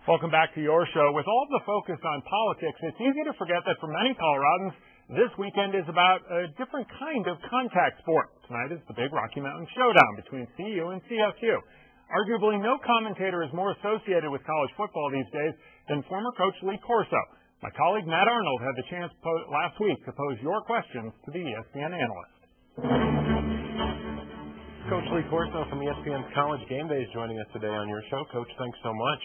Welcome back to your show. With all the focus on politics, it's easy to forget that for many Coloradans, this weekend is about a different kind of contact sport. Tonight is the big Rocky Mountain Showdown between CU and CSU. Arguably, no commentator is more associated with college football these days than former coach Lee Corso. My colleague Matt Arnold had the chance last week to pose your questions to the ESPN analyst. Coach Lee Corso from ESPN's College Game Day is joining us today on your show. Coach, thanks so much.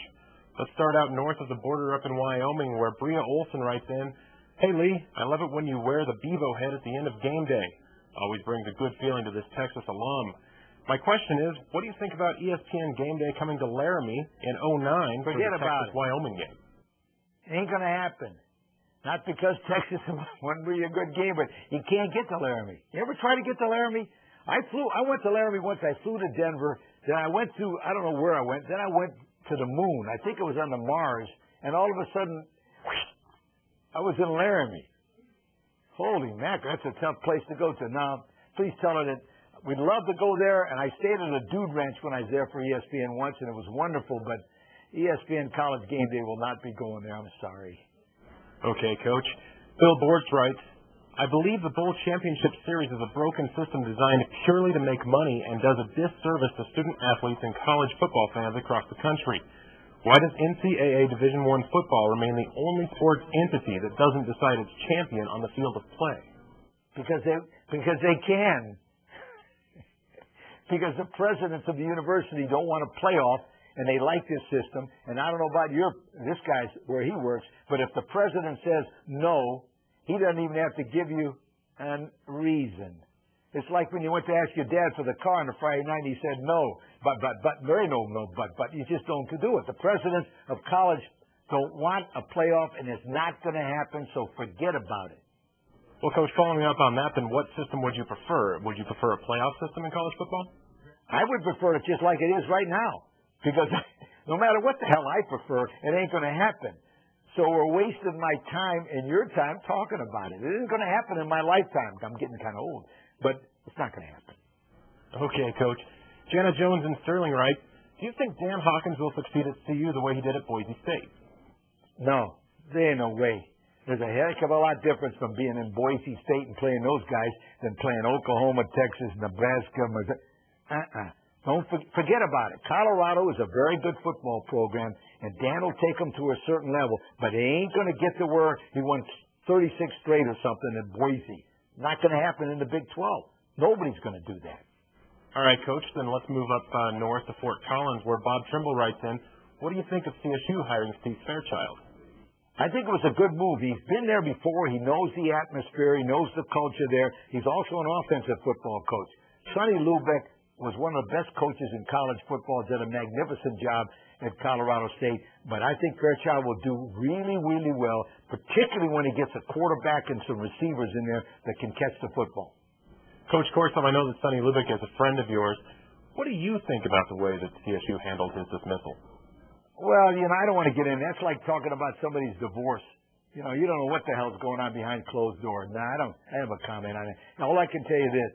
Let's start out north of the border up in Wyoming, where Bria Olson writes in, "Hey Lee, I love it when you wear the Bevo head at the end of game day. Always brings a good feeling to this Texas alum. My question is, what do you think about ESPN Game Day coming to Laramie in 2009 for the Texas-Wyoming game?" It ain't going to happen. Not because Texas wouldn't be a good game, but you can't get to Laramie. You ever try to get to Laramie? I went to Laramie once. I flew to Denver. Then I went to, I don't know where I went. Then I went to the moon. I think it was on the Mars. And all of a sudden, I was in Laramie. Holy mackerel, that's a tough place to go to. Now, please tell her that we'd love to go there. And I stayed at a dude ranch when I was there for ESPN once, and it was wonderful. But ESPN College Game Day will not be going there. I'm sorry. Okay, Coach. Bill Bortz writes, "I believe the Bowl Championship Series is a broken system designed purely to make money and does a disservice to student athletes and college football fans across the country. Why does NCAA Division I football remain the only sports entity that doesn't decide its champion on the field of play?" Because they can. Because the presidents of the university don't want a playoff, and they like this system. And I don't know about this guy's where he works, but if the president says no, he doesn't even have to give you a reason. It's like when you went to ask your dad for the car on a Friday night, and he said no, but, there ain't no but. You just don't do it. The presidents of college don't want a playoff, and it's not going to happen, so forget about it. Well, Coach, following up on that, then what system would you prefer? Would you prefer a playoff system in college football? I would prefer it just like it is right now, because no matter what the hell I prefer, it ain't going to happen. So we're wasting my time and your time talking about it. It isn't going to happen in my lifetime. I'm getting kind of old, but it's not going to happen. Okay, Coach. Jana Jones in Sterling writes, "Do you think Dan Hawkins will succeed at CU the way he did at Boise State?" No, there ain't no way. There's a heck of a lot difference from being in Boise State and playing those guys than playing Oklahoma, Texas, Nebraska. Don't forget about it. Colorado is a very good football program, and Dan will take them to a certain level, but he ain't going to get to where he won 36 straight or something in Boise. Not going to happen in the Big 12. Nobody's going to do that. All right, Coach, then let's move up north to Fort Collins, where Bob Trimble writes in, "What do you think of CSU hiring Steve Fairchild?" I think it was a good move. He's been there before. He knows the atmosphere. He knows the culture there. He's also an offensive football coach. Sonny Lubeck was one of the best coaches in college football, did a magnificent job at Colorado State. But I think Fairchild will do really, really well, particularly when he gets a quarterback and some receivers in there that can catch the football. Coach Corso, I know that Sonny Lubeck is a friend of yours. What do you think about the way that CSU handled his dismissal? Well, I don't want to get in. That's like talking about somebody's divorce. You don't know what the hell's going on behind closed doors. No, I have a comment on it. Now, all I can tell you is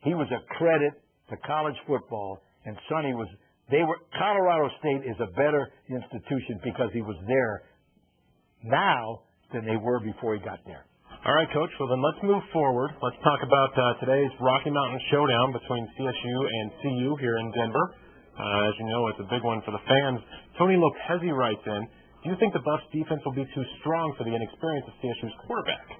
he was a credit to college football, and Sonny Colorado State is a better institution because he was there now than they were before he got there. All right, Coach. Well, then let's move forward. Let's talk about today's Rocky Mountain Showdown between CSU and CU here in Denver. As you know, it's a big one for the fans. Tony Lopez writes in, "Do you think the Buffs' defense will be too strong for the inexperience of CSU's quarterback?"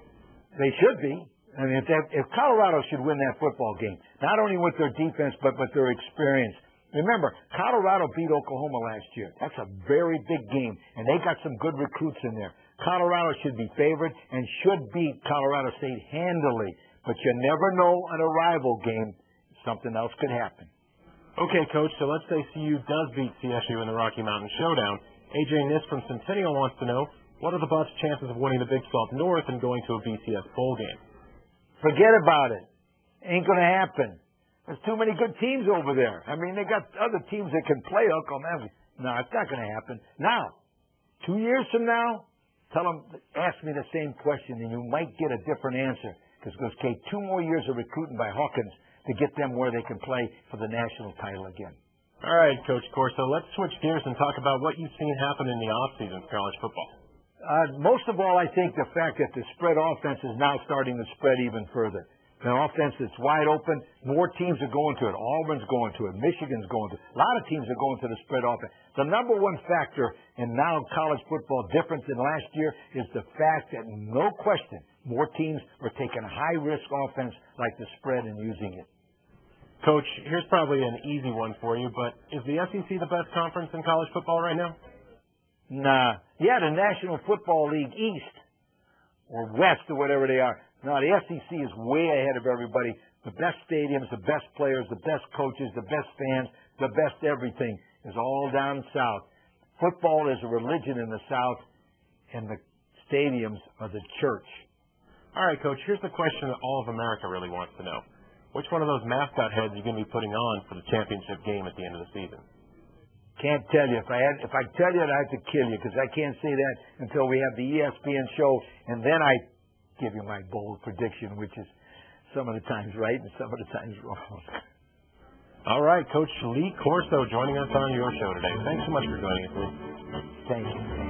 They should be. I mean, if Colorado should win that football game, not only with their defense, but with their experience. Remember, Colorado beat Oklahoma last year. That's a very big game, and they got some good recruits in there. Colorado should be favored and should beat Colorado State handily. But you never know on a rival game. Something else could happen. Okay, Coach, so let's say CU does beat CSU in the Rocky Mountain Showdown. AJ Niss from Centennial wants to know, what are the Buffs' chances of winning the Big 12 North and going to a BCS bowl game? Forget about it. Ain't going to happen. There's too many good teams over there. I mean, they got other teams that can play Oklahoma. No, it's not going to happen. Now, 2 years from now, ask me the same question, and you might get a different answer. Because it's going to take 2 more years of recruiting by Hawkins to get them where they can play for the national title again. All right, Coach Corso, let's switch gears and talk about what you've seen happen in the offseason for college football. Most of all, I think the fact that the spread offense is now starting to spread even further. An offense that's wide open, more teams are going to it. Auburn's going to it. Michigan's going to it. A lot of teams are going to the spread offense. The number one factor in now college football difference than last year is the fact that, no question, more teams are taking a high-risk offense like the spread and using it. Coach, here's probably an easy one for you, but is the SEC the best conference in college football right now? Nah. Yeah, the National Football League East or West or whatever they are. No, the SEC is way ahead of everybody. The best stadiums, the best players, the best coaches, the best fans, the best everything is all down south. Football is a religion in the south, and the stadiums are the church. All right, Coach, here's the question that all of America really wants to know. Which one of those mascot heads are you going to be putting on for the championship game at the end of the season? Can't tell you. If I tell you, I'd have to kill you, because I can't say that until we have the ESPN show, and then I give you my bold prediction, which is some of the times right and some of the times wrong. All right, Coach Lee Corso joining us on your show today. Thanks so much for joining us, Lee. Thank you.